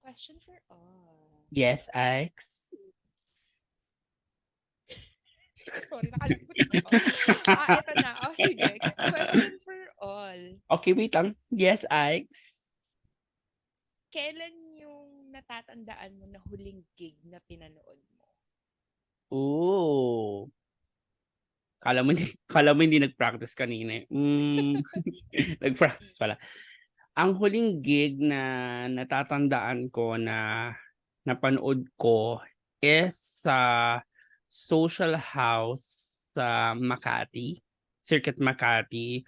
Question for all. Yes, Ix. Sorry, nakalimutan ko. Eto na. Sige. Question for all. Okay, wait lang. Yes, Ix. Kailan yung natatandaan mo na huling gig na pinanood mo? Ooh. Kala mo hindi nag-practice kanina eh. Nag-practice pala. Ang huling gig na natatandaan ko na napanood ko is sa Social House sa Makati, Circuit Makati.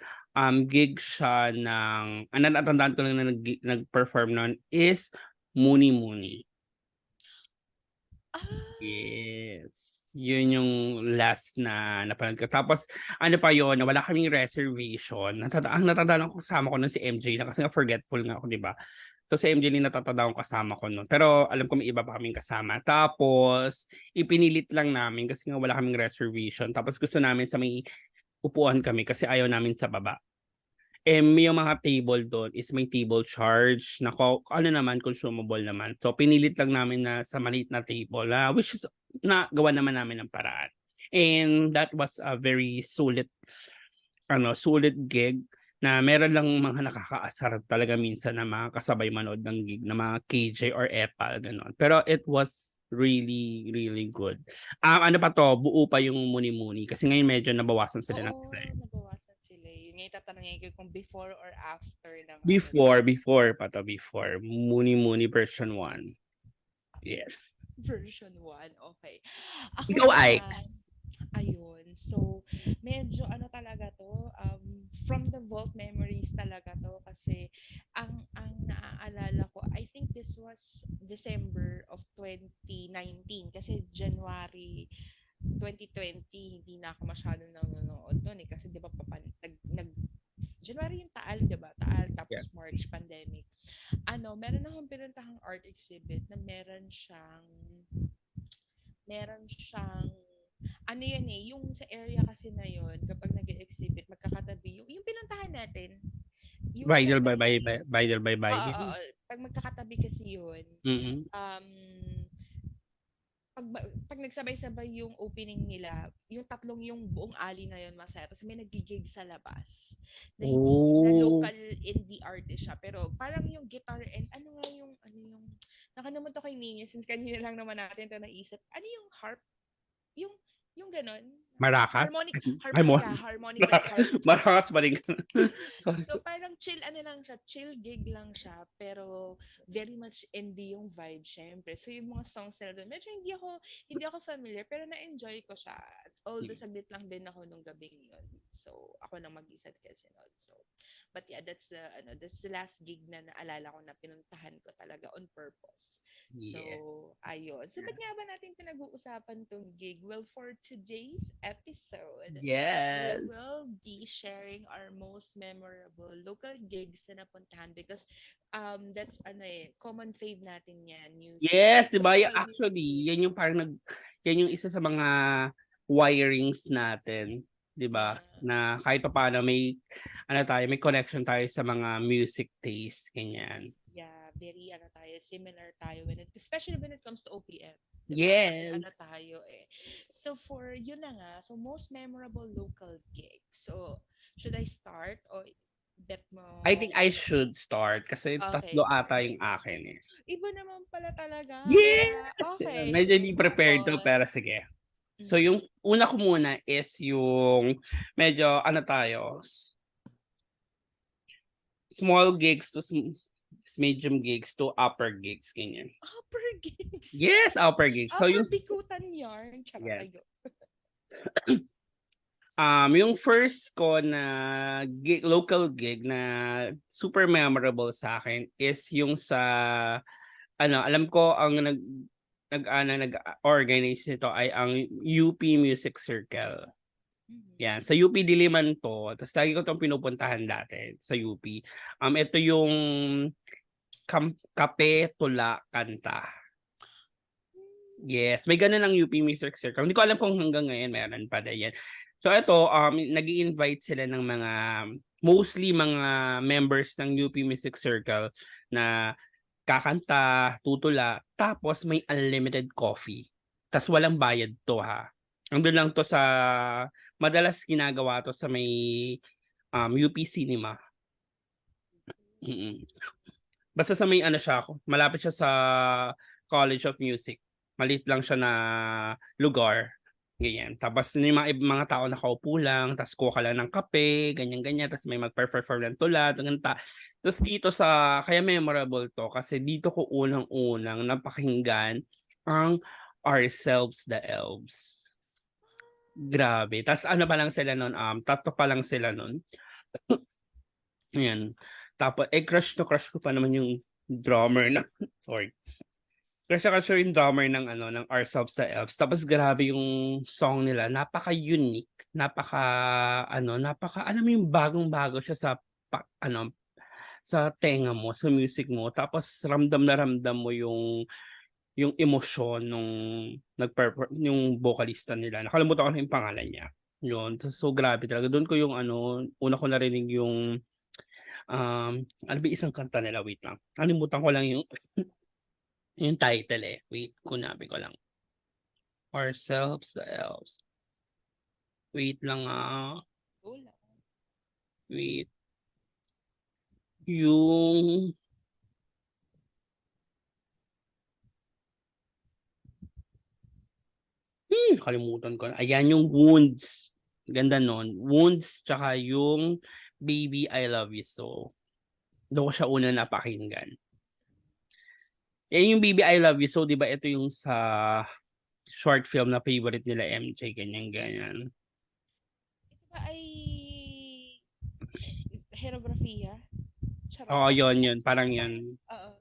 Gig siya ng ang natatandaan ko lang na nag-perform nun is Muni Muni. Ah, Yes. Yun yung last na napanood ko. Tapos, ano pa yun, wala kaming reservation. Ang natatandaan ko kasama ko nun si MJ na kasi nga forgetful nga ako, di ba? So, si MJ yung natatandaan ko kasama ko nun. Pero alam ko may iba pa kaming kasama. Tapos, ipinilit lang namin kasi nga wala kaming reservation. Tapos gusto namin sa may upuan kami kasi ayaw namin sa baba. May yung mga table doon is may table charge na ano naman, consumable naman. So, pinilit lang namin na sa maliit na table, which is na gawa naman namin ng paraan. And that was a very sulit gig na meron lang mga nakakaasar talaga minsan na mga kasabay manood ng gig na mga KJ or Epal, gano'n. Pero it was really, really good. Ano pa 'to, buo pa yung Muni-Muni kasi ngayon medyo nabawasan sila ng isa, oo, eh. nabawasan sila. Yun nga yung tatanungin ko kung before or after ng ano nila. Before pa 'to, before. Muni-Muni version 1. Yes. Version 1, okay. Ako Ikaw, naman, Ike's. ayun. So, medyo ano talaga 'to, from the vault memories talaga 'to kasi ang naaalala ko, I think this was December of 2019 kasi January 2020 hindi na ako masyadong nanonood no'n, eh, kasi 'di ba January yung Taal, 'di ba? Taal Yeah. tapos March pandemic. Meron akong pinuntahang art exhibit na meron siyang ano yan eh, yung sa area kasi na yun, kapag nag-exhibit, magkakatabi yung pinuntahan natin, yung isa Bridal sa bye bye may, bye bridal bye bye. oo, oo, pag magkakatabi kasi yun, Mm. um, pag nagsabay-sabay yung opening nila, yung tatlong yung buong alley na yun masaya. Tapos may nagigig sa labas na hindi na Oh, local indie artist siya. Pero parang yung guitar and ano yung nakalimutan ko yung name niya since kanina lang naman natin ito naisip. Ano yung harp? Yung yung ganon. Maracas? Harmonic Ay mo. harp. Maracas pa rin. Sorry. So parang chill ano lang siya, chill gig lang siya, pero very much indie yung vibe syempre. So yung mga songs nila doon, medyo hindi ako familiar pero na-enjoy ko siya. Although saglit lang din ako nung gabing yun. So ako lang mag-isa kasi noon. So but yeah, that's the last gig na naalala ko na pinuntahan ko talaga on purpose. So, Yeah. ayun. So, ba't nga ba natin pinag-uusapan tong gig? Well, for today's episode, we Yes. will be sharing our most memorable local gigs na napuntahan because that's common fave natin yan, music. Yes, di ba? Local Actually, music. yan yung yan yung isa sa mga wirings natin, di ba? Yeah. Na kahit pa paano may connection tayo sa mga music taste, ganyan. Yeah, very similar tayo especially when it comes to OPM. 'Di ba? Kasi Yes. tayo eh. So for yun na nga, so most memorable local gig. So should I start o bet I mo think I should start kasi tatlo okay. ata yung akin eh. Iba naman pala talaga. Yes! Okay, Medyo sige, hindi go prepared to, on. pero sige. So Mm. yung una ko muna is yung medyo ano tayo, small gigs to medium gigs to upper gigs, ganyan. Upper gigs. Yes, upper gigs. So Upper bikutan yarn. Charot, yes. ayo. Yung first ko na local gig na super memorable sa akin is yung sa alam ko ang nag-organize nito ay ang UP Music Circle. Yan, sa UP Diliman to. Tapos lagi ko 'tong pinupuntahan dati sa UP. Ito yung Kape, Tula, Kanta. Yes, may gano'n ang UP Music Circle. Hindi ko alam kung hanggang ngayon meron pa din yan. So ito, nag-i-invite sila ng mostly mga members ng UP Music Circle na kakanta, tutula, tapos may unlimited coffee. Tas walang bayad 'to, ha. Nandun lang 'to sa madalas ginagawa 'to sa may, UP Cinema, mm. Basta sa may ano siya, malapit siya sa College of Music. Maliit lang siya na lugar, ganyan. Tapos yung mga tao nakaupo lang, ta's kuha ka lang ng kape, ganyan-ganyan, ta's may magpe-perform ng tula, kanta. Ta's dito kaya memorable 'to kasi dito ko unang-unang napakinggan ang Ourselves the Elves. Grabe, ta's ano pa lang sila nun, 3 pa lang sila nun. Ayan, crush na crush ko pa naman yung drummer na sorry. Crush na crush ko yung drummer ng ano, ng Ourselves the Elves. Tapos grabe yung song nila, napaka-unique, alam mo yung bagong-bago siya sa sa tenga mo, sa music mo. Tapos ramdam na ramdam mo yung emosyon nung yung vocalista nila. Nakalimutan ko na yung pangalan niya. Yun, so grabe talaga. Dun ko yung una ko narinig yung, ano ba isang kanta nila? Wait lang. Nalimutan ko lang yung title eh. Wait, hanapin ko lang. Ourselves the Elves. Wait lang Wala. Wait. Yung kalimutan ko na. Ayan yung Wounds. Ganda nun. Wounds tsaka yung Baby I Love You So. Doon ko siya una napakinggan. Yan yung Baby I Love You So, 'di ba ito yung sa short film na favorite nila MJ, ganyan-ganyan. Ito ba ay Hierographia? Charot. Oo, yun, parang yun. Oo.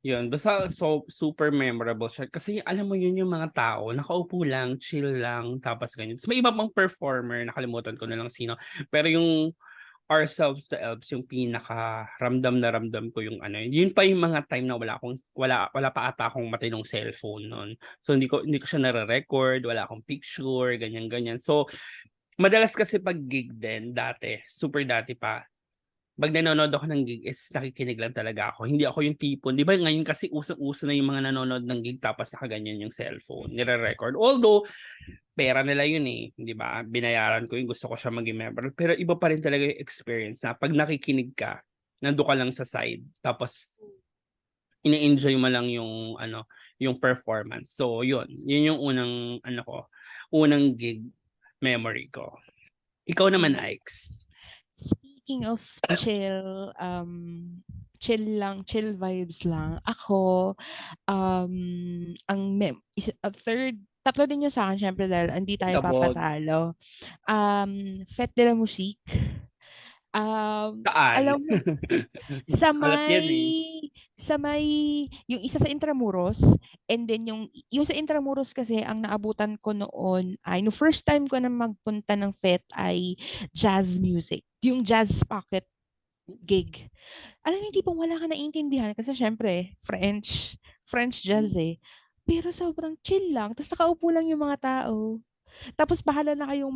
Yun, basta super memorable siya kasi alam mo yun yung mga tao nakaupo lang, chill lang, tapos ganyan. Ta's may iba pang performer, nakalimutan ko na lang sino. Pero yung Ourselves the Elves yung ramdam na ramdam ko yung yun pa yung mga time na wala pa ata akong matinong cellphone nun. So hindi ko siya nare-record, wala akong picture, ganyan-ganyan. So madalas kasi 'pag gig din dati, super dati pa, 'pag nanonood ako ng gig is nakikinig lang talaga ako. Hindi ako yung tipon 'di ba ngayon kasi usong-uso na yung mga nanonood ng gig tapos nakaganyan yung cellphone, nire-record. Although pera nila yun eh, 'di ba? Binayaran ko yun, gusto ko siya maging member. Pero iba pa rin talaga yung experience na 'pag nakikinig ka, nando'n ka lang sa side tapos ini-enjoy mo lang yung performance. So yun yung unang gig memory ko. Ikaw naman, Ikes? Speaking of chill vibes lang. Ako, tatlo din yun sa'kin siyempre dahil hindi tayo Sabog. papatalo. Fête de la Musique. Saan? Alam mo, sa Kalat yan may eh. sa may yung isa sa Intramuros and then yung sa Intramuros kasi ang naabutan ko noon ay no first time ko na magpunta ng fete ay jazz music. Yung jazz pocket gig. Alam mo yung tipong wala ka naiintindihan kasi syempre French jazz eh. Pero sobrang chill lang. Tapos nakaupo lang yung mga tao. Tapos bahala na kayong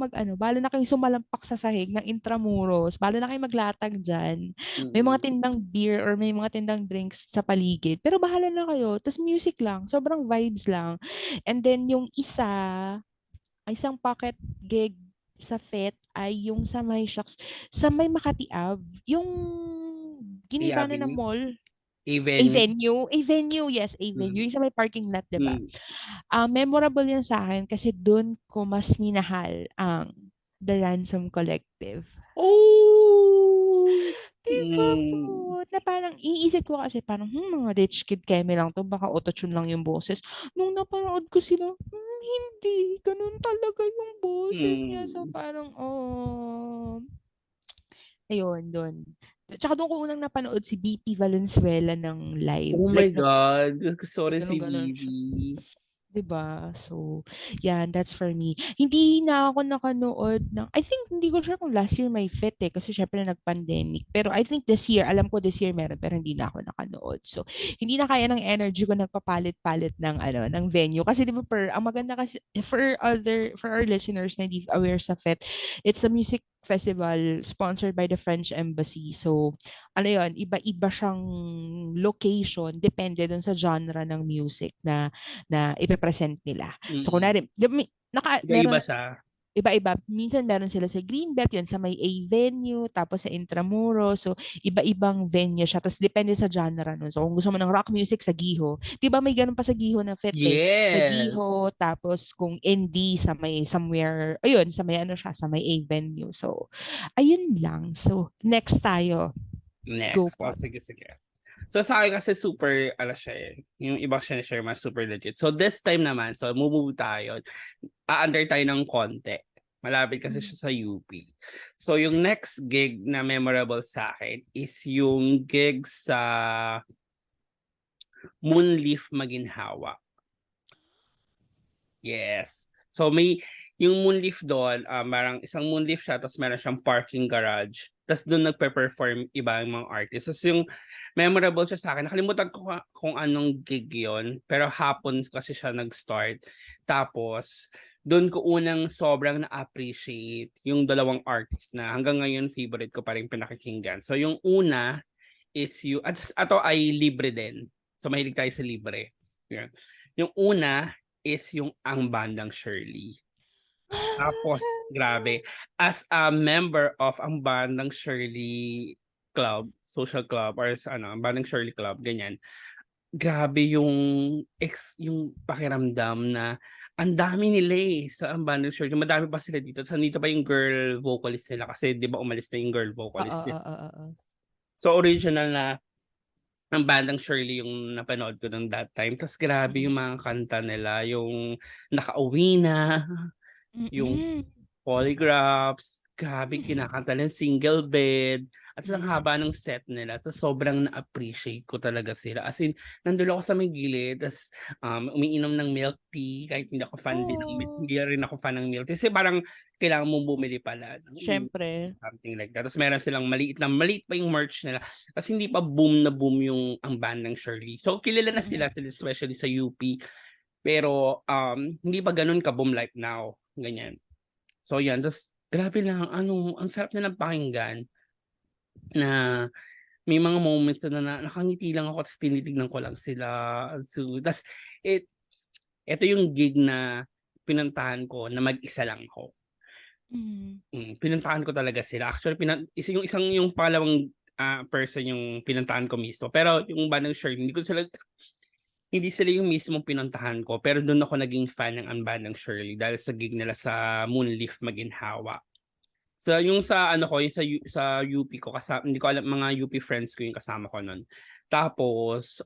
sumalampak sa sahig ng Intramuros, bahala na kayong maglatag diyan. May mga Mm. tindang beer or may mga tindang drinks sa paligid, pero bahala na kayo. Tas music lang, sobrang vibes lang. And then yung isang pocket gig sa FET ay yung sa may Makati Ave, yung ginibana na A-Avenue? mall, A-Venue? A venue, yes, A Mm. venue, yung sa may parking lot, 'di ba? Mm. Memorable 'yan sa akin kasi dun ko mas minahal ang The Ransom Collective. Oh! 'Di ba po? Hmm. Na parang iniisip ko kasi parang, mga rich kid Keme lang 'to, baka auto-tune lang yung boses. Nung napanood ko sila, hindi, ganun talaga yung boses niya. So Hmm. parang, ayun dun. Tsaka dun ko unang napanood si BP Valenzuela ng live, Oh my like God, sorry si gano'n siya. Bibi. 'Di ba? So, 'yan, that's for me. Hindi na ako nakanood I think hindi ko sure kung last year may FIT kasi syempre nag-pandemic. Pero I think this year, alam ko this year meron pero hindi na ako nakanood. So, hindi na kaya ng energy ko nagpapalit-palit ng venue kasi 'di ba ang maganda kasi for our listeners na hindi aware sa FIT, it's a music festival sponsored by the French Embassy. So, ano yun, iba-iba siyang location depende dun sa genre ng music na ipe-present nila. So, Mm. kunwari, Iba-iba meron siya. iba-iba. Minsan meron sila sa Greenbelt, yun sa may A venue, tapos sa Intramuros. So, iba-ibang venue siya. Tapos depende sa genre nun. So, kung gusto mo ng rock music, sa Giho. Di ba may ganun pa sa Giho na fit eh? Sa Yes. Giho, tapos kung indie, sa may somewhere, ayun, sa may ano siya, sa may A venue. So, ayun lang. So, next tayo. Go Next. Oh, po. sige, sige. So sa akin kasi super, ano siya eh, yung ibang sinashare mas super legit. So this time naman, so move tayo. A-under tayo ng konti. Malapit kasi siya sa UP. So yung next gig na memorable sa akin is yung gig sa Moonleaf Maginhawa. Yes. So may yung Moonleaf doon, parang isang Moonleaf siya, tapos meron siyang parking garage. Tapos doon nagpe-perform iba yung mga artists. Tapos yung memorable siya sa akin, nakalimutan ko kung anong gig yon, pero hapon kasi siya nag-start. Tapos doon ko unang sobrang na-appreciate yung dalawang artist na hanggang ngayon favorite ko pa rin pinakikinggan. So yung una is yung, at ato ay libre din. So mahilig tayo sa libre. Yeah. Yung una is yung Ang Bandang Shirley. Tapos, grabe. As a member of Ang Bandang Shirley Club, social club, or sa ano, Ang Bandang Shirley Club, ganyan. Grabe yung pakiramdam na ang dami nila eh sa Ang Bandang Shirley. Madami pa sila dito. So, nandito pa yung girl vocalist nila kasi di ba umalis na yung girl Oo, vocalist nila. oo, oo. So, original na ang bandang Shirley yung napanood ko nung that time. Tapos grabe yung mga kanta nila, yung Nakauwi Na, yung Mm-mm. Polygraphs, grabe kinakanta ng Single Bed. At ang Mm-mm. haba ng set nila. Tapos sobrang na-appreciate ko talaga sila. As in, nandun ako sa may gilid, tapos umiinom ng milk tea, kahit hindi ako fan din ng Oh, hindi rin ako fan ng milk tea. Kasi parang kailangan mong bumili pala ng milk tea, syempre. something like that. Tapos meron silang maliit pa yung merch nila. Kasi hindi pa boom na boom yung ang band ng Shirley. So kilala na Mm-mm. sila especially sa UP. Pero hindi pa ganun ka-boom like now. Ganyan. So yan, tapos grabe lang, ang sarap nilang pakinggan na may mga moments na nakangiti lang ako tapos tinitignan ko lang sila. So, tas eto yung gig na pinuntahan ko na mag-isa lang ako. Mm. Pinuntahan ko talaga sila. Actually, yung pangalawang person yung pinuntahan ko mismo. Pero yung bandang Shirley, hindi sila yung mismong pinuntahan ko. Pero doon ako naging fan ng Bandang Shirley dahil sa gig nila sa Moonleaf Maginhawa. So yung sa ano ko, yung sa UP ko kasama, hindi ko alam, mga UP friends ko yung kasama ko noon. Tapos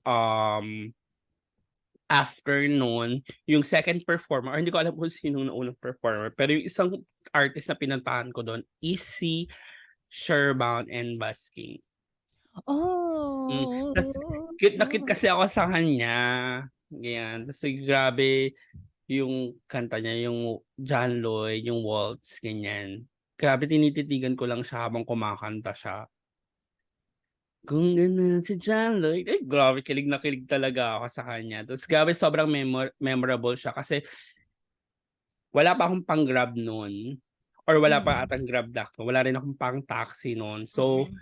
after noon, yung second performer, or hindi ko alam kung sino na unang performer, pero yung isang artist na pinuntahan ko doon is si Sherbound and Basking. Tas Oh. cute na cute kasi ako sa kanya. Ganyan. Tas grabe yung kanta niya, yung John Lloyd, yung waltz, ganyan. Grabe, tinititigan ko lang siya habang kumakanta siya. Kung gano'n si John Lloyd, eh, grabe kilig na kilig talaga ako sa kanya. Tapos grabe sobrang memorable siya kasi wala pa akong pang-Grab no'n or wala pa Mm. atang Grab Black, wala rin akong pang-taxi no'n. So, Mm.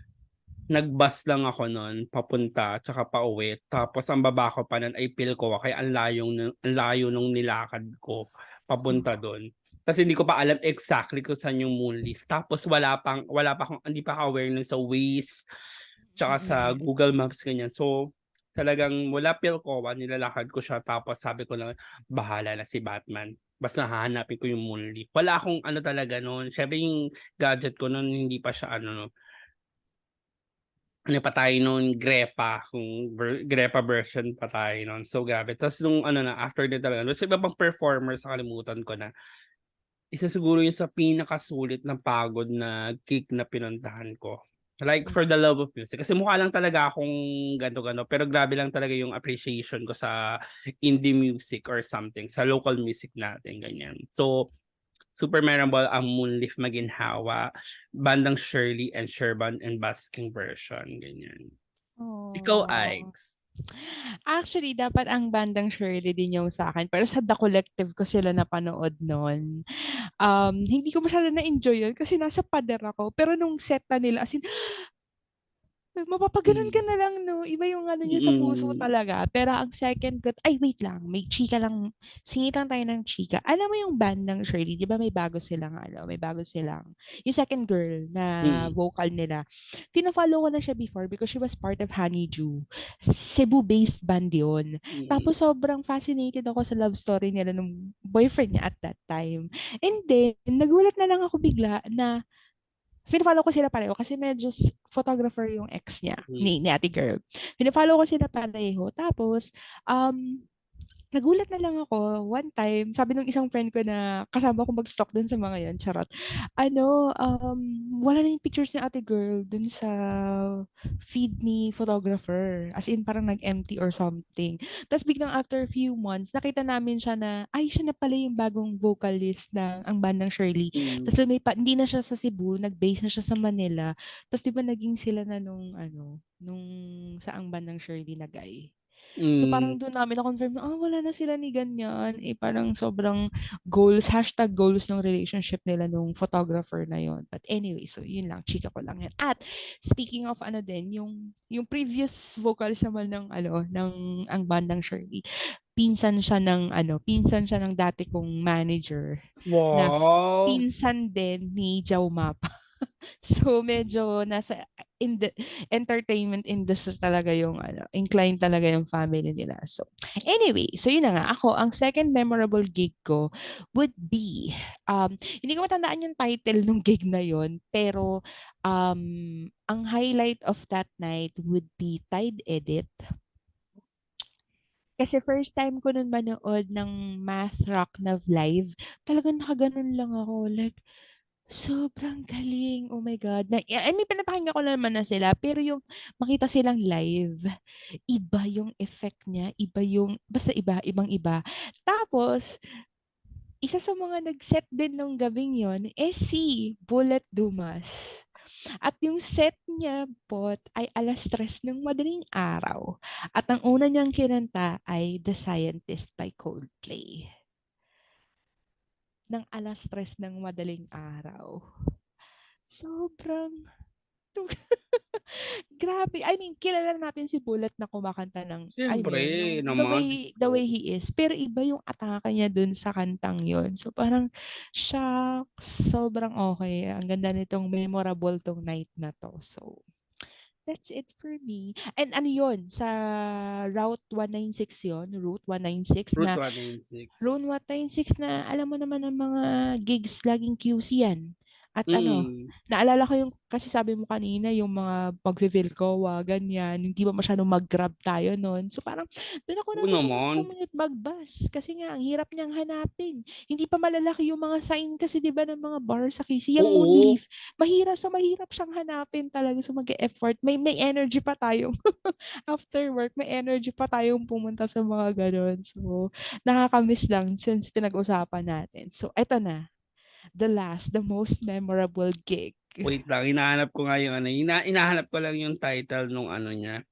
nag-bus lang ako no'n papunta tsaka pauwi. Tapos ang baba ko pa no'n ay Pilcoa kaya ang layo nung nilakad ko papunta do'n. Kasi hindi ko pa alam exactly kung saan yung Moonleaf. Tapos wala pa akong hindi pa ako aware nun sa Waze tsaka sa Mm. Google Maps ganyan. So talagang mula Pilcoa nilalakad ko siya tapos sabi ko na bahala na si Batman. Basta hahanapin ko yung Moonleaf. Wala akong ano talaga noon. Syempre yung gadget ko noon hindi pa siya ano pa tayo noon, Grepa version pa tayo noon. So grabe. Tapos nung after din talaga, kasi iba pang performers nakalimutan ko na. Isa siguro yun sa pinakasulit na pagod na gig na pinuntahan ko. Like for the love of music. Kasi mukha lang talaga akong ganto-ganto. Pero grabe lang talaga yung appreciation ko sa indie music or something. Sa local music natin, ganyan. So, super memorable ang Moonleaf Maginhawa, bandang Shirley and Sherban and Basking version, ganyan. Ikaw, Oh. Ike's. Actually, dapat ang bandang Shirley din yung sa akin. Pero sa The Collective ko sila napanood nun. Hindi ko masyado na-enjoy yun kasi nasa pader ako. Pero nung set na nila, as in, mapapaganon ka Mm. na lang, no? Iba yung ano niya sa puso Mm. talaga. Pero ang second ko, ay wait lang, may chika lang. Singit lang tayo ng chika. Alam mo yung bandang Shirley, di ba may bago silang, may bago silang, yung second girl na Mm. vocal nila. Pina-follow ko na siya before because she was part of Honeydew. Cebu-based band yun. Mm. Tapos sobrang fascinated ako sa love story nila ng boyfriend niya at that time. And then, nagulat na lang ako bigla na fina-follow ko sila pareho kasi medyo photographer yung ex niya, Mm. ni ate girl. Fina-follow ko sila pareho. Tapos, um, nagulat na lang ako, one time, sabi nung isang friend ko na kasama ko mag-stalk dun sa mga yan, charot. Wala na yung pictures ni ate girl dun sa feed ni photographer. As in, parang nag-empty or something. Tapos biglang after a few months, nakita namin siya na, ay, siya na pala yung bagong vocalist ng ang bandang Shirley. Mm. Tapos hindi na siya sa Cebu, nag-base na siya sa Manila. Tapos di ba naging sila na nung sa ang bandang Shirley na guy. So Mm. parang doon namin na-confirm na, wala na sila ni ganyan. Parang sobrang goals, hashtag goals ng relationship nila nung photographer na yon. But anyway, so yun lang, chika ko lang yan. At speaking of ano din, yung previous vocals naman ng ang bandang Shirley, pinsan siya ng dati kong manager na Wow. pinsan din ni Jao Mapa. So medyo nasa in the entertainment industry talaga yung inclined talaga yung family nila. So anyway, so yun na nga ako, ang second memorable gig ko would be hindi ko matandaan yung title ng gig na yon, pero ang highlight of that night would be Tide Edit. Kasi first time ko nun manood ng math rock na live, talagang nakaganon lang ako. Like, sobrang galing. Oh my God. I mean, pinapakinggan ko na naman na sila. Pero yung makita silang live, iba yung effect niya. Iba yung, basta iba, ibang-iba. Tapos, isa sa mga nag-set din nung gabing yon si Bullet Dumas. At yung set niya pot ay 3:00 ng madaling araw. At ang una niyang kinanta ay The Scientist by Coldplay. Ng 3:00 ng madaling araw. Sobrang grabe. I mean, kilala natin si Bullet na kumakanta ng, I Siyempre mean, yung naman, Diyos the ko. way he is. Pero iba yung atake niya dun sa kantang yon. So parang, shucks, sobrang okay. Ang ganda nitong memorable tong night na to. So, that's it for me. And ano yun, sa Route 196 yon, Route 196 Route na 196. Route 196 na alam mo naman ang mga gigs laging QC yan. At Mm. naalala ko yung, kasi sabi mo kanina, yung mga pag-Philcoa, ganyan, hindi ba masyadong mag-grab tayo noon. So parang, doon ako Oo natutong naman. mag-commute, mag-bus. Kasi nga, ang hirap niyang hanapin. Hindi pa malalaki yung mga sign kasi, di ba, ng mga bar sa QC. Yung Oo. Moonleaf, mahirap siyang hanapin talaga. So mag-effort. May energy pa tayong, after work, may energy pa tayong pumunta sa mga ganon. So, nakakamiss lang since pinag-usapan natin. So, eto na the most memorable gig. Wait lang, hinahanap ko nga yung hinahanap ko lang yung title nung ano niya,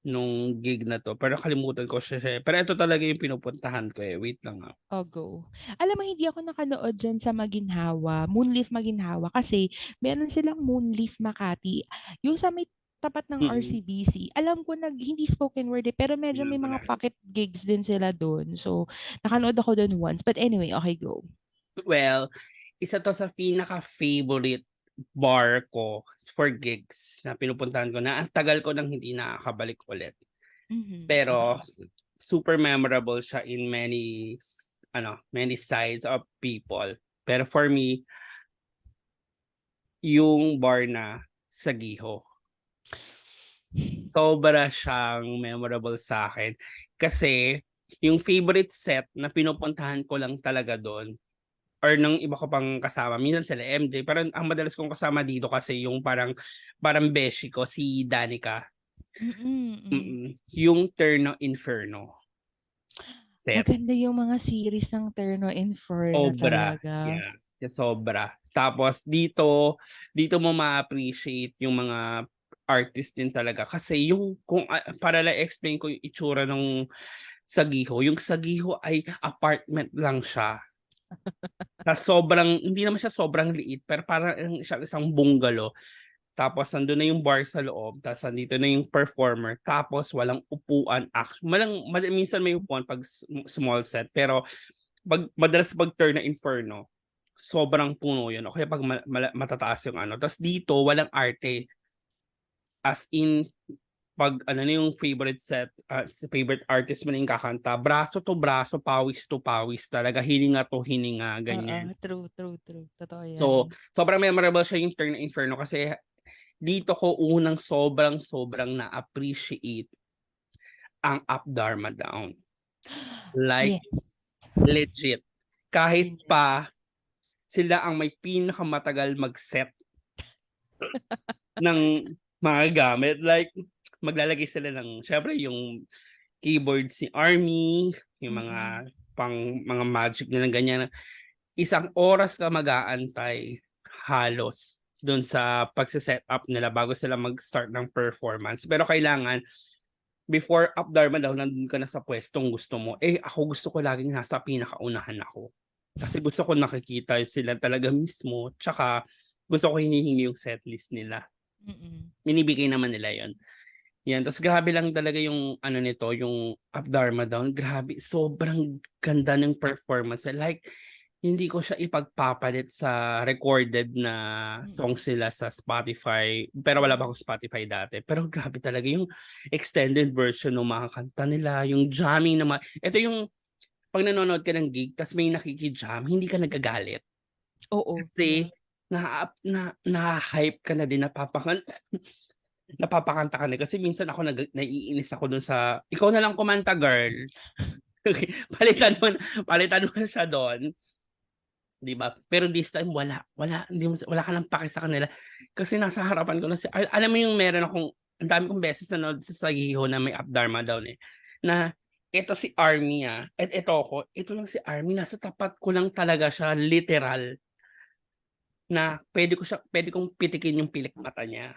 nung gig na 'to, pero nakalimutan ko siya, pero ito talaga yung pinupuntahan ko, eh, wait lang, O go. Alam mo, hindi ako nakanood dyan sa Maginhawa, Moonleaf Maginhawa, kasi meron silang Moonleaf Makati. Yung sa may tapat ng Mm. RCBC, alam ko hindi spoken word pero medyo Yun may pala. mga pocket gigs din sila doon. So, nakanood ako doon once. But anyway, okay, go. Well, isa 'to sa pinaka-favorite bar ko for gigs na pinupuntahan ko na ang tagal ko nang hindi nakakabalik ulit. Okay. Pero super memorable siya in many sides of people. Pero for me, yung bar na sa Giho. Sobra siyang memorable sa'kin kasi yung favorite set na pinupuntahan ko lang talaga dun or ng iba ko pang kasama, minsan sila MJ, parang ang madalas kong kasama dito kasi yung parang beshi ko si Danica, Mm. yung Terno Inferno set. Maganda yung mga series ng Terno Inferno Sobra, talaga. yeah, sobra. Tapos dito mo ma-appreciate yung mga artist din talaga kasi yung kung para lang explain ko yung itsura ng Sagiho, yung Sagiho ay apartment lang siya. Tas sobrang hindi naman siya sobrang liit pero parang siya isang bungalow. Tapos nandun na yung bar sa loob, tas nandito na yung performer, tapos walang upuan. Minsan may upuan pag small set, pero madalas pag turn na Inferno, sobrang puno yun. O kaya pag matataas yung ano. Tas dito, walang arte. As in, pag ano na yung favorite set, favorite artist mo na yung kakanta, braso to braso, pawis to pawis talaga, hininga to hininga, Oo, ganyan. true. Totoo yan. So, sobrang memorable siya yung turn na Inferno kasi dito ko unang sobrang na-appreciate ang Up Dharma Down. Like, Yes. legit. Kahit Yes. pa sila ang may pinakamatagal mag-set ng mga gamit. Like, maglalagay sila ng, syempre, yung keyboard si Army, yung mga mga magic nilang ganyan. Isang oras ka mag-aantay halos doon sa pagse-set up nila bago sila mag-start ng performance. Pero kailangan before Up Dharma daw nandun ka na sa pwestong gusto mo. Ako gusto ko laging nasa pinakaunahan ako. Kasi gusto ko nakikita sila talaga mismo. Tsaka gusto ko hinihingi yung setlist nila. Binibigay naman nila yon. Yan, tapos grabe lang talaga yung ano nito, yung Up Dharma Down. Grabe, sobrang ganda ng performance. Like, hindi ko siya ipagpapalit sa recorded na song sila sa Spotify. Pero wala pa akong Spotify dati. Pero grabe talaga yung extended version ng mga kanta nila, yung jamming na ito yung pag nanonood ka ng gig, tapos may nakikijam, hindi ka nagagalit. Oo. Kasi na-hype ka na din, napapakanta ka na kasi minsan ako naiinis ako dun sa ikaw na lang kumanta girl. Palitan mo na siya doon. 'Di ba? Pero this time wala ka ng pake sa kanila kasi nasa harapan ko na alam mo yung meron akong ang dami kong beses nanood sa Sagiho na may Up Dharma Down na ito si Army at ito lang si Army nasa tapat ko lang talaga siya literal na pwede kong pitikin yung pilik mata niya.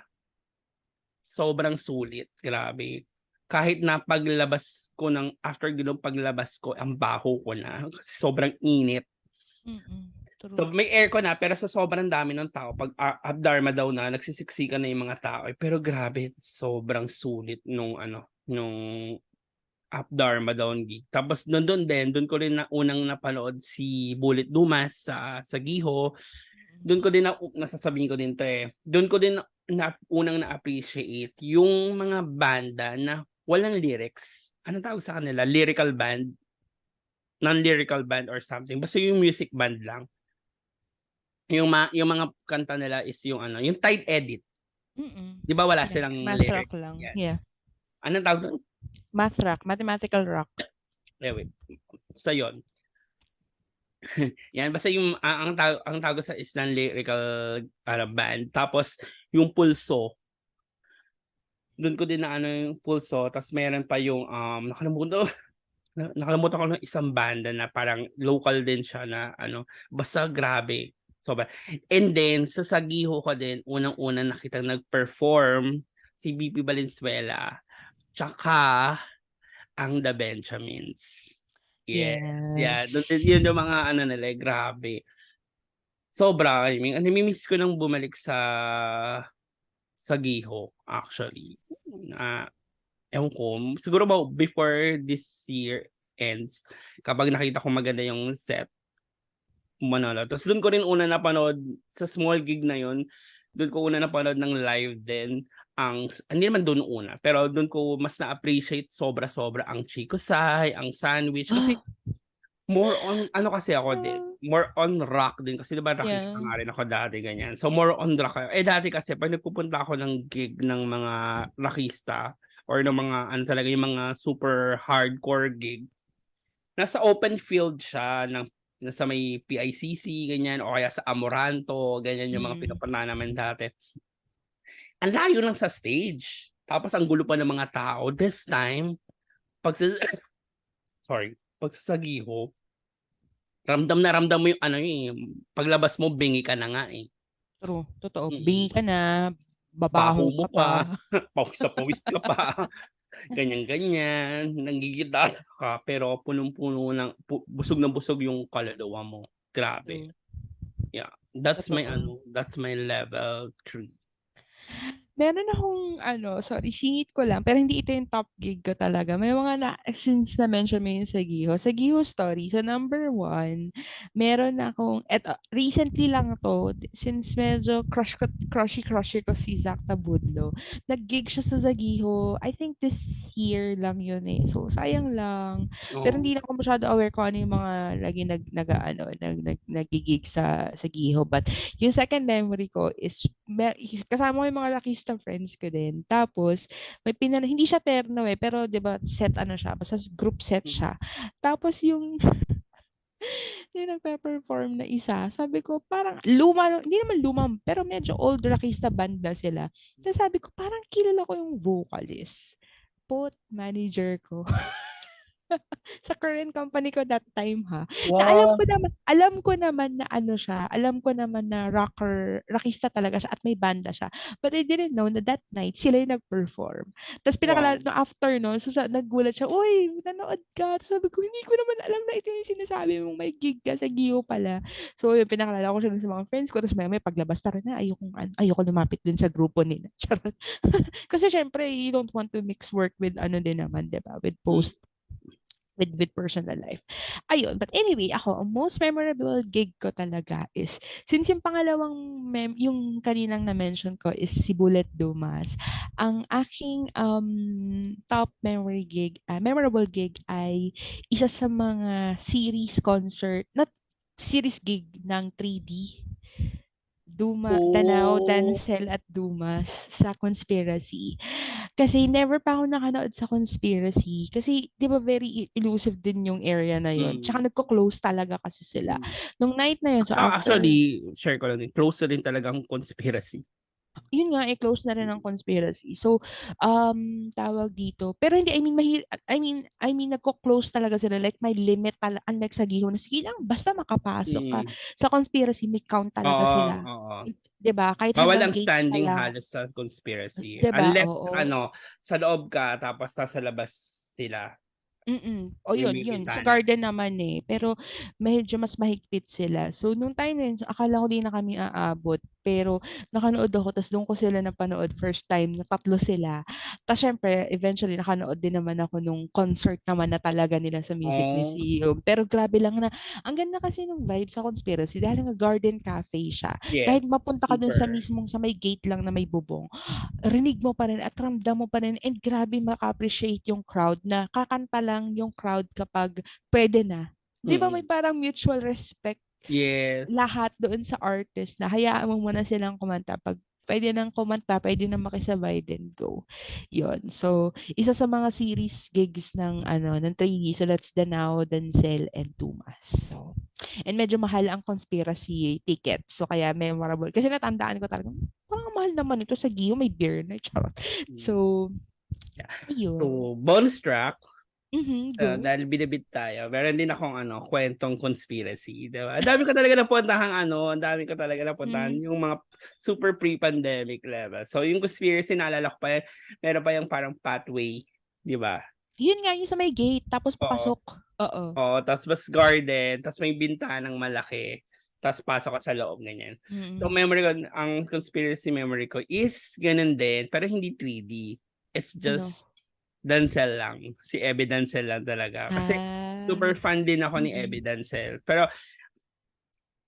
Sobrang sulit, grabe. Kahit na after ginong paglabas ko, ang baho ko na kasi sobrang init. So True. may aircon na pero sa sobrang dami ng tao, pag Up Dharma daw na, nagsisiksikan na yung mga tao. Pero grabe, sobrang sulit nung Up Dharma Down gig. Tapos doon ko rin unang napanood si Bullet Dumas sa Giho. Doon ko din nasasabihin ko din 'to Doon ko din unang na-appreciate yung mga banda na walang lyrics. Anong tawag sa kanila? Lyrical band? Non-lyrical band or something. Basta yung music band lang. Yung mga kanta nila is yung tight edit. 'Di ba wala Yeah. silang Math lyric? rock lang. Yan. Yeah. Anong tawag doon? Math rock. Mathematical rock. Wait. Basta yun. Yan, basta ang tawag sa is non-lyrical band. Tapos yung Pulso. Doon ko din na yung Pulso. Tapos meron pa yung nakalimutan ko ng isang banda na parang local din siya na basta grabe. Sobra. And then sa Sagiho ko din unang-una nakita nag-perform si BP Valenzuela tsaka ang The Benjamins. Yes. Yeah, yun yung mga nila, grabe. Sobra, I mean, namimiss ko nang bumalik sa Giho actually. Ewan ko, siguro before this year ends, kapag nakita ko maganda yung set, manalo. Tapos doon ko rin una napanood sa small gig na yun, doon ko una napanood ng live din hindi naman doon una, pero doon ko mas na-appreciate sobra-sobra ang Chico Sai, ang Sandwich kasi more on kasi ako din, more on rock din kasi 'di ba rockista Yeah. nga rin ako dati ganyan. So more on rock. Dati kasi pag nagpupunta ako ng gig ng mga rockista or ng mga talaga yung mga super hardcore gig, nasa open field siya nasa may PICC ganyan o kaya sa Amoranto, ganyan yung mga pinupuntahan namin dati. Ang layo lang sa stage. Tapos ang gulo pa ng mga tao. This time, pag sa Sagiho, ramdam na ramdam mo yung paglabas mo, bingi ka na nga eh. True. Totoo. Bingi ka na. babaho baho ka mo pa. pa, pawis na pawis ka pa, ganyan-ganyan, nanggigitara ka, pero punong-puno ng busog na busog yung kaluluwa mo, grabe. True, Yeah, that's my totoo. ano, that's my level 3. Meron akong ano, sorry, singit ko lang, pero hindi ito yung top gig ko talaga. May mga since na-mention mo yung sa Giho story. So, number one, meron akong, eto, recently lang to, since medyo crushy ko si Zach Tabudlo. Nag-gig siya sa Zagiho. I think this year lang yun eh. So, sayang lang. Pero Oo, hindi na ako masyado aware kung ano yung mga lagi nag-gig sa Giho. But yung second memory ko is kasama ko yung mga Lakista friends ko din. Tapos may hindi siya terno eh, pero 'di ba set ano siya, basta group set mm, siya. Tapos yung yung nagpe-perform na isa, sabi ko parang luma, hindi naman luma, pero medyo old Lakista band na sila. Tapos sabi ko parang kilala ko yung vocalist. Pot manager ko. Sa current company ko that time ha. Na wow, alam ko naman na ano siya, alam ko naman na rockista talaga siya at may banda siya. But I didn't know na that night sila yung nag-perform. Tapos wow, no, after no, nagulat siya, uy, nanood ka. Tapos sabi ko, hindi ko naman alam na ito yung sinasabi mong may gig ka sa Giho pala. So yun, pinakalala ko siya dun sa mga friends ko. Tapos may paglabas tara na, ayoko lumapit dun sa grupo nila. Charot. Kasi syempre, you don't want to mix work with ano din naman, 'di ba? With hmm, with personal life. Ayun, but anyway, ako, ang most memorable gig ko talaga is, since yung pangalawang, yung kaninang na-mention ko is si Bullet Dumas, ang aking top memorable gig ay isa sa mga series concert, not series gig ng 3D. Danau, oh, Dancel at Dumas sa Conspiracy. Kasi never pa ako nakanood sa Conspiracy. Kasi, di ba, very elusive din yung area na yon. mm, Tsaka nagko-close talaga kasi sila. hmm. Nung night na yun, so after, Actually, share ko lang din, close na din talaga ang conspiracy. yun nga, close na rin ang Conspiracy. So, tawag dito. Pero hindi, I mean, nagko-close talaga sila. Like, may limit talaga. Unlike sa Giho na, sige lang, basta makapasok ka. Mm, Sa Conspiracy, may count talaga oo, sila. oo. 'Di ba? Kahit Bawal hanggang ang gate pa standing lang. halos sa conspiracy. 'Di ba? Unless Oo. ano, sa loob ka tapos nasa labas sila, O yung yun, may yun. Sa bintana. garden naman eh. Pero medyo mas mahigpit sila. So, nung time na yun, akala ko di na kami aabot. Pero nakanood ako, tapos doon ko sila napanood first time, na tatlo sila. Tapos syempre, eventually nakanood din naman ako nung concert naman na talaga nila sa Music Oh, Museum. Pero grabe lang na, ang ganda kasi nung vibe sa Conspiracy dahil nga garden cafe siya. Kahit yes, mapunta ka dun sa super. mismong sa may gate lang na may bubong, rinig mo pa rin at ramdam mo pa rin and grabe maka-appreciate yung crowd na kakanta lang yung crowd kapag pwede na. 'Di ba may Mm. parang mutual respect Yes. lahat doon sa artist na hayaan mo muna silang kumanta pag pwede nang kumanta, pwede nang makisabay then go. Yon. So, isa sa mga series gigs ng ano ng 3D. So that's Danao, Dancel, and Tumas. So, and medyo mahal ang conspiracy ticket. So kaya memorable. Kasi natandaan ko talaga, parang mahal naman ito sa Giyo, may beer na. Charot. Mm. So, Yeah. ayun. So, bonus track, Go. dahil binibit tayo, meron din akong ano, kwentong conspiracy, 'di ba? Ang dami ko talaga napuntahang ano, ang dami ko talaga napuntahan Mm. yung mga super pre-pandemic level. So, yung conspiracy naalala ko pa yan, meron pa yung parang pathway, 'di ba? Yun nga, yung sa may gate, tapos Oo. papasok. Oo. Oo, tapos mas garden, tapos may bintanang malaki, tapos pasok ka sa loob, ganyan. So, Mm. memory ko, ang conspiracy memory ko is ganun din, pero hindi 3D. It's Ano? just Dancel lang. Si Abby Dancel lang talaga. Kasi Ah. super fan din ako ni Abby Mm. Dancel. Pero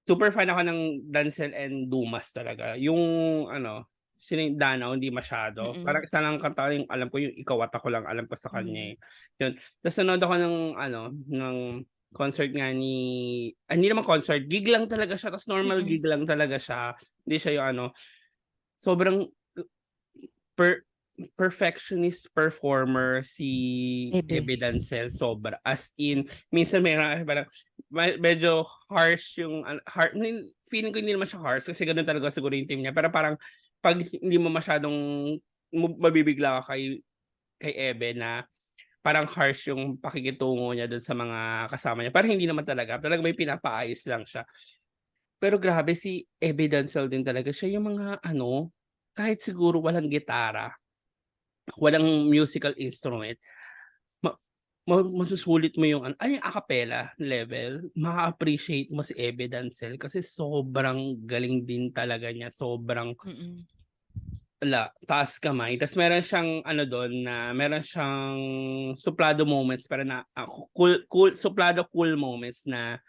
super fan ako ng Dancel and Dumas talaga. Yung ano, sino yung Danaw, hindi masyado. Parang Mm. isa lang kanta yung alam ko, yung Ikaw at Ako lang alam ko sa kanya Mm. eh. Yun. Tapos nanood ako ng ano, ng concert nga ni, hindi naman concert, gig lang talaga siya. Tapos normal Mm. gig lang talaga siya. Hindi siya yung ano, sobrang per perfectionist performer si Ebe. Ebe Dancel, sobra. As in, minsan meron parang medyo harsh yung feeling ko hindi naman siya harsh kasi ganoon talaga siguro yung team niya. Pero parang pag hindi mo masyadong mabibigla ka kay Ebe na parang harsh yung pakikitungo niya dun sa mga kasama niya. Parang hindi naman talaga. Talagang may pinapaayos lang siya. Pero grabe si Ebe Dancel din talaga. Siya yung mga ano, kahit siguro walang gitara, walang musical instrument, ma masusulit mo yung ano ay yung acapella level, maa-appreciate mo si Ebe Dancel kasi sobrang galing din talaga niya, sobrang Mm. taas kamay. Ta's meron siyang ano dun na meron siyang suplado moments pero na suplado cool moments na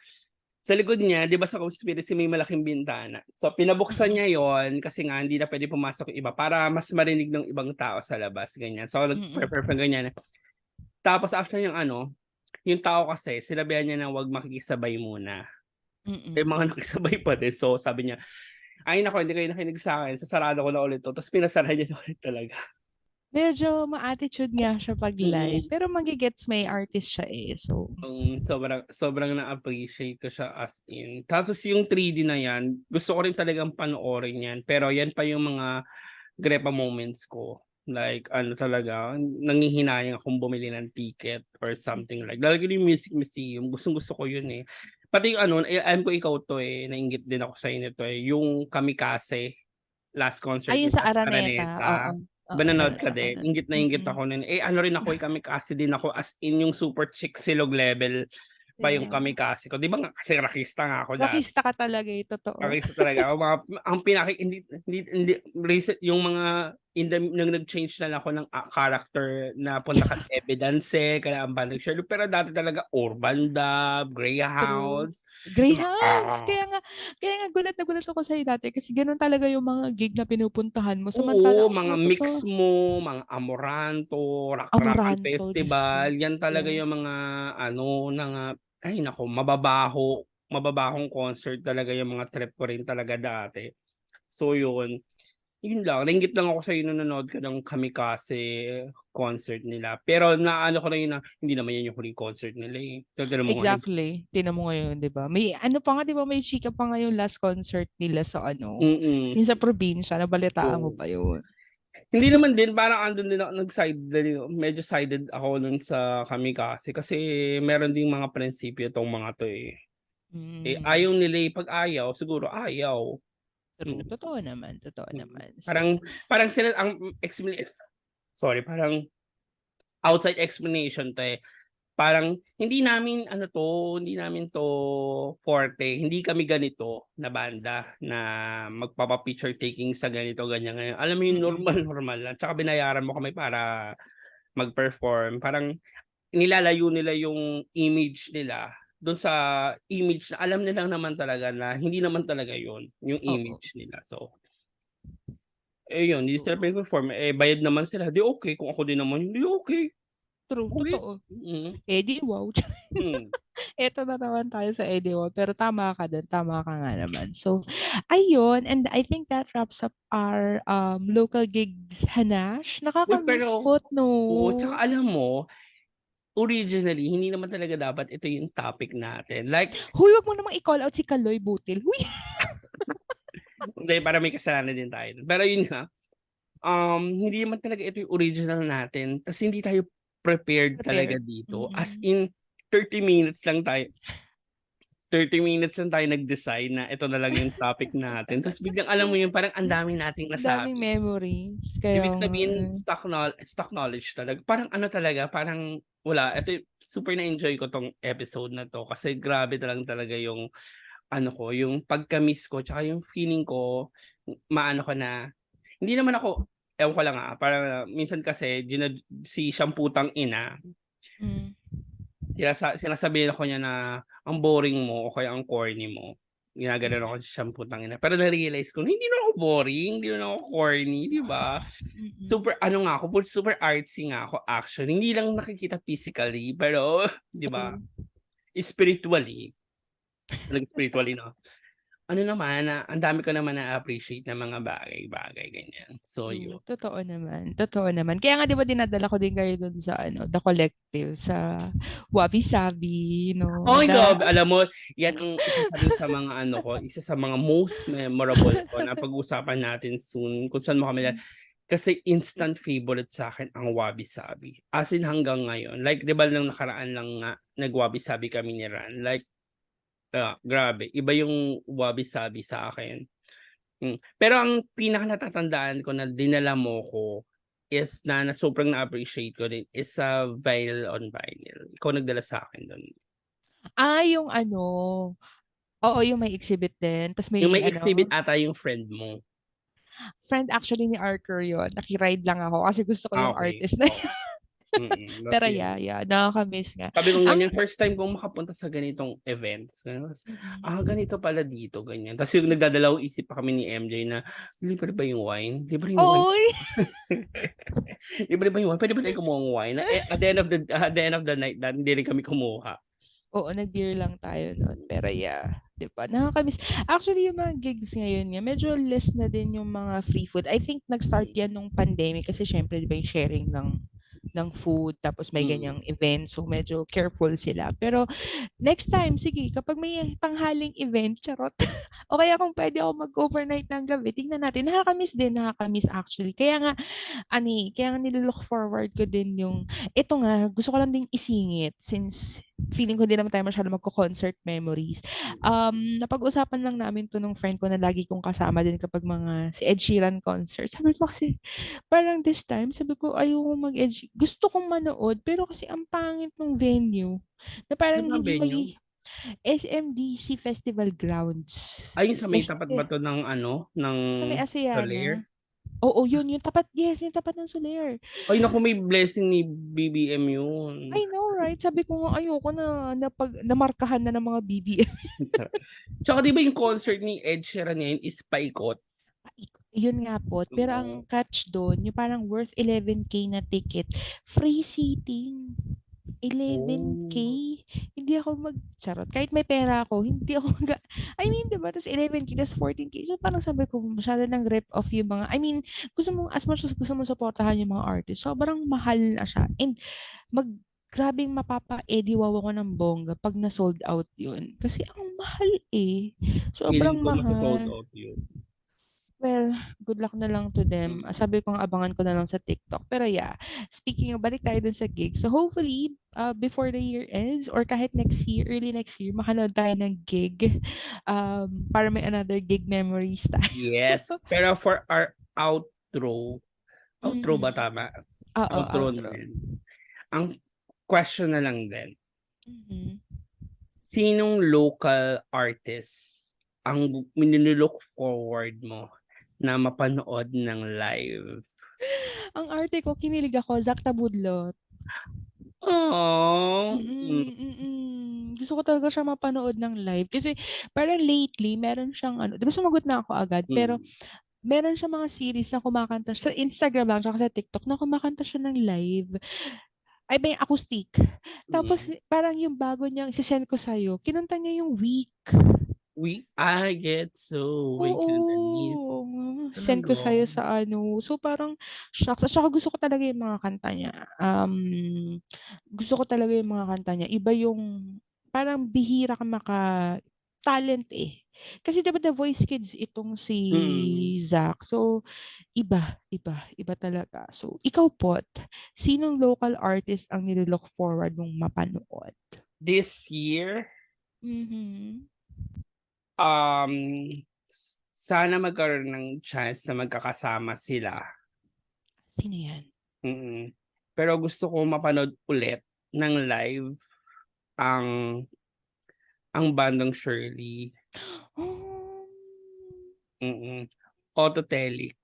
sa likod niya 'di ba sa conspiracy may malaking bintana. So pinabuksan Mm. niya yon kasi nga hindi na puwede pumasok yung iba para mas marinig ng ibang tao sa labas, ganyan. So Mm. nag-prepare pa ganyan. Tapos after yung ano, yung tao kasi sinabihan niya na wag makikisabay muna. Eh, Mm. mga nakisabay pa din. So sabi niya, "Ay naku hindi kayo nakinig sa'kin, sasarado ko na ulit 'to." Ta's pinasara niya na ulit talaga. Medyo ma-attitude nga siya 'pag live, Mm. pero mage-gets may artist siya, eh. So Sobrang sobrang na-appreciate ko siya as in. Tapos yung 3D na 'yan, gusto ko rin talagang panoorin 'yan, pero 'yan pa yung mga Grepa moments ko. Like ano talaga, nanghihinayang akong bumili ng ticket or something like lalo yung Music Museum, gustong-gusto ko yun, eh. Pati yung ano, alam ko ikaw 'to, eh, nainggit din ako sa'yo nito, eh, yung Kamikaze, last concert ayun nila sa sa Araneta, oo. Araneta. 'Di ba Oo, nanood ka din? napanood. Inggit na inggit Mm. ako nun. Eh, ano rin ako, eh, Kamikaze din ako as in yung super chick silog level pa yung Yeah. Kamikaze ko. 'Di ba nga kasi rockista nga ako dati. Rockista ka talaga, eh, totoo. Artista talaga ako mga ang hindi recent yung mga nung nag-change na lang ako ng, character na punta kay Evidence, kaya Ambag Sherlock, pero dati talaga Urban Dub, True. Greyhounds, 'di ba? Greyhounds, kaya nga gulat na gulat ako sa'yo dati kasi gano'n talaga yung mga gig na pinupuntahan mo Oo, samantalang mga totoo, Mix Mo, mga Amoranto, Rakrakan Amoranto, Diyos ko. Festival, yan talaga Yeah. yung mga ano na nga ay naku mababahong concert talaga yung mga trip ko rin talaga dati. So yun lang, nainggit lang ako sa'yo nung nanood ka ng Kamikaze concert nila. Pero naano ko na yun na hindi naman yan yung huling concert nila, eh. Tignan mo nga Exactly. Tignan mo ngayon, 'di ba? May ano pa nga, 'di ba, may chika pa nga yung last concert nila sa ano, mm, yung sa probinsya, nabalitaan mo oo. ba yun? Hindi naman din parang andun din ako medyo sided ako nun sa Kamikaze kasi meron ding mga prinsipyo 'tong mga 'to, eh. Eh, Hmm, ayaw nila, eh, 'pag ayaw siguro ayaw. true. Hmm, Totoo mm. naman. So Parang parang sila ang parang outside explanation 'to, eh. Parang hindi namin 'to forte, hindi kami ganito na banda na magpapa-picture taking sa ganito, ganyan, ganyan. Alam mo yung mm, normal lang tsaka binayaran mo kami para mag-perform. Parang nilalayo nila yung image nila dun sa image na alam nilang naman talaga na hindi naman talaga yun yung oo, image nila. So, eh, yun hindi sila true. perform eh, bayad naman sila, 'di okey kung ako din naman, 'di okey, True, okey. totoo. Mm, Eh, di wow. hmm. Eto na naman tayo sa eh, di wow, pero tama ka dun, tama ka nga naman. So, ayun, and I think that wraps up our, local gigs, Hanash. Uy, Nakaka-miss pero po 'no? oo, tsaka alam mo, originally hindi naman talaga dapat ito yung topic natin. Like, Hoy, wag mo namang i-call out si Kaloy Butil. Huy, hindi para may kasalanan din tayo dun. Pero yun nga, hindi naman talaga ito yung original natin ta's hindi tayo prepared talaga prepared. dito. As Mm. in 30 minutes lang tayo 30 minutes lang tayo nag-decide na ito na lang yung topic natin ta's biglang alam mo yun parang ang dami nating Ang daming nasabi. memories, kaya Ibig nga, sabihin eh. stock knowledge talaga. Parang ano talaga, parang wala, ito super na-enjoy ko 'tong episode na 'to kasi grabe na lang talaga yung ano ko, yung pagka-miss ko tsaka yung feeling ko maano ko na hindi naman ako ewan ko lang, parang minsan kasi si siyang putang ina, Hmm, sinasabihan ako niya na, "Ang boring mo o kaya ang corny mo." Ginaganon ako sa siyang putang ina. Pero na-realize ko na hindi naman ako boring, hindi naman ako corny, 'di ba? mm. Super ano nga ako, super artsy nga ako actually, hindi lang nakikita physically pero 'di ba, True. spiritually, talagang spiritually 'no. Ano naman, ang dami ko naman na-appreciate na mga bagay-bagay ganyan. So True, yun. totoo naman, totoo naman. Kaya nga 'di ba dinadala ko din kayo dun sa ano, The Collective sa Wabi Sabi 'no, Ay grabe, alam mo yan ang isa sa rin sa mga ano ko, isa sa mga most memorable ko na pag-uusapan natin soon kung saan mo kami kasi instant favorite sa'kin ang Wabi Sabi. As in hanggang ngayon, like 'di ba nung nakaraan lang nga nag-Wabi Sabi kami ni Ran, like grabe iba yung wabi-sabi sa akin. Pero ang pinaka-natatandaan ko na dinala mo ko is na sobrang na-appreciate ko din is sa Vinyl on Vinyl. Ikaw nagdala sa'kin dun. Yung ano, oo, yung may exhibit din ta's Yung may may exhibit ano, ata yung friend mo. friend actually ni Archer yun, naki-ride lang ako kasi gusto ko yung Okey, artist na oo. pero Kasi yeah, nakaka-miss nga. sabi kong Ang ganyan, first time kong makapunta sa ganitong event. mm. Ganito pala dito, ganyan. Ta's yung nagdadalawang isip pa kami ni MJ na, "Libre ba yung wine? Libre yung wine?" Uy, Libre ba yung wine? Puwede ba tayong kumuhang wine? At the end of the night na hindi rin kami kumuha. oo, nag-beer lang tayo nun, pero yeah, 'di ba, nakaka-miss. Actually, yung mga gigs ngayon nga, medyo less na din yung mga free food. I think nag-start yan nung pandemic kasi siyempre 'di ba yung sharing ng food tapos may Mm. ganyang event, so medyo careful sila. Pero next time, sige, kapag may tanghaling event, charot. O kaya kung pwede ako mag-overnight ng gabi, tingnan natin. Nakaka-miss din, nakaka-miss actually. Kaya nga, kaya nga nililook forward ko din yung, ito nga, gusto ko lang ding isingit since feeling ko din naman tayo masyado magko-concert memories. Napag-usapan lang namin to nung friend ko na lagi kong kasama din kapag mga si Ed Sheeran concert. Sabi ko kasi, parang this time, sabi ko, ayoko mag-Ed gusto kong manood, pero kasi ang pangit ng venue. Na Ano parang bang hindi venue? SMDC Festival Grounds. Yung sa may tapat ba 'to ng ano, ng Sa may Soler? Asiana. Oo, yun, yung tapat, yes, yung tapat ng Soler. Ay naku, may blessing ni BBM yun. I know, right? Sabi ko nga, ayoko na pag namarkahan na ng mga BBM. Tsaka 'di ba yung concert ni Ed Sheeran ngayon is paikot? Yun nga po, pero ang Oo. catch doon, yung parang worth 11K na ticket, free seating. 11K? Oh, Hindi ako charot. Kahit may pera ako, hindi ako I mean, 'di ba? Tas 11K, tas 14K. So, parang sabi ko, masyado ng rip off yung mga, I mean, gusto mo, as much as gusto mo supportahan yung mga artist, sobrang mahal na siya. And, mag, grabeng mapapa-ediwaw ako ng bongga pag na-sold out yun. Kasi ang mahal eh. feeling Sobrang ko mase-sold mahal. out yun. Well, good luck na lang to them. Mm. Sabi ko nga abangan ko na lang sa TikTok. Pero yeah, speaking of, balik tayo dun sa gig. So hopefully, before the year ends or kahit next year, early next year, makanood tayo ng gig. Para may another gig memories tayo. Yes, pero for our outro ba Mm-mm. tama? Oo, Outro na outro. din. Ang question na lang din, Mhm. sinong local artist ang nilo-look forward mo na mapanood ng live? Ang arte ko, kinilig ako, Zack Tabudlot. Oh, Gusto ko talaga siya mapanood ng live kasi parang lately meron siyang ano, 'di ba sumagot na ako agad, pero mm, meron siyang mga series na kumakanta sa Instagram lang tsaka sa TikTok na kumakanta siya ng live. Ay ba yung acoustic. Tapos mm. parang yung bago niyang ise-send ko sa'yo, kinanta niya yung Weak. I get so weak in the knees. Oo, send ko Talaga? sa'yo sa ano. So parang shocks at saka gusto ko talaga yung mga kanta niya. Gusto ko talaga yung mga kanta niya. Iba yung parang bihira ka talent eh. Kasi 'di ba The Voice Kids itong si Mm. Zack. So iba talaga. So ikaw pot, sinong local artist ang nilo-look forward mong mapanood? This year, Mhm. um, sana magkaroon ng chance na magkakasama sila. Sino 'yan? Mm. Pero gusto ko mapanood ulit ng live ang bandang Shirley, Oh. mm. Autotelic.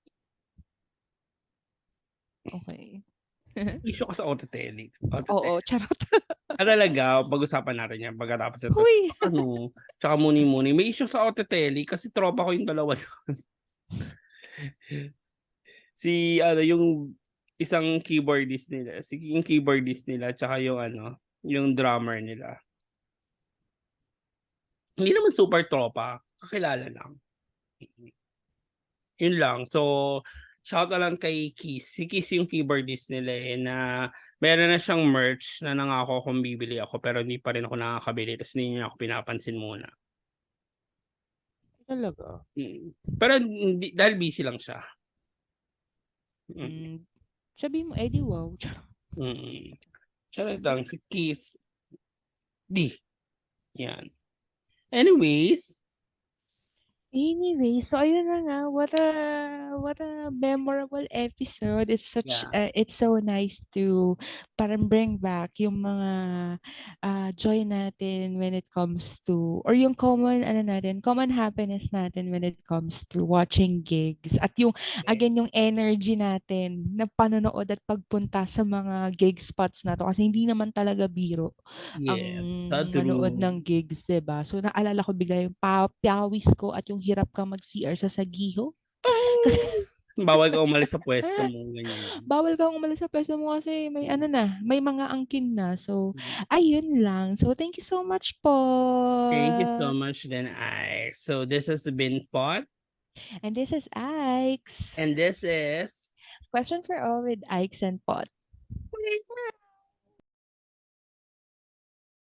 Okey. Issue ka sa Autotelic, Oo, charot. talaga pag-usapan natin 'yan pagkatapos nito. Huy! Ano, tsaka muni-muni may issue sa Autotelic kasi tropa ko yung dalawa dun. Si ano, yung isang keyboardist nila, yung keyboardist nila tsaka yung ano, yung drummer nila. Hindi naman super tropa, kakilala lang. Mm. Yun lang. So, shout out na lang kay Kiss. Si Kiss yung keyboardist nila, eh, na meron na siyang merch na nangako akong bibili ako pero hindi pa rin ako nakakabili ta's hindi niya ako pinapansin muna. Talaga? Mm. Pero hindi dahil busy lang siya. Mm, Hmm, sabihin mo, eh, di wow, charot. mm. Shoutout lang si Kiss D, 'yan. Anyways, Anyway, so ayun na nga, what a memorable episode. Yeah. It's so nice to parang bring back yung mga joy natin when it comes to, or yung common happiness natin when it comes to watching gigs. At yung, again, yung energy natin na panonood at pagpunta sa mga gig spots na to. Kasi hindi naman talaga biro ang Yes, so manood true. ng gigs, 'di ba? So naalala ko bigla yung pawis ko at yung hirap kang mag-CR sa Sagiho. Kasi Bawal ka umalis sa pwesto mo, ganyan. bawal kang umalis sa pwesto mo kasi may ano na, may mga angkin na. So Mm. ayun lang. So thank you so much po. Thank you so much then, I. So this has been Pot, And this is Ike's. and this is Question for all with Ike's and Pot.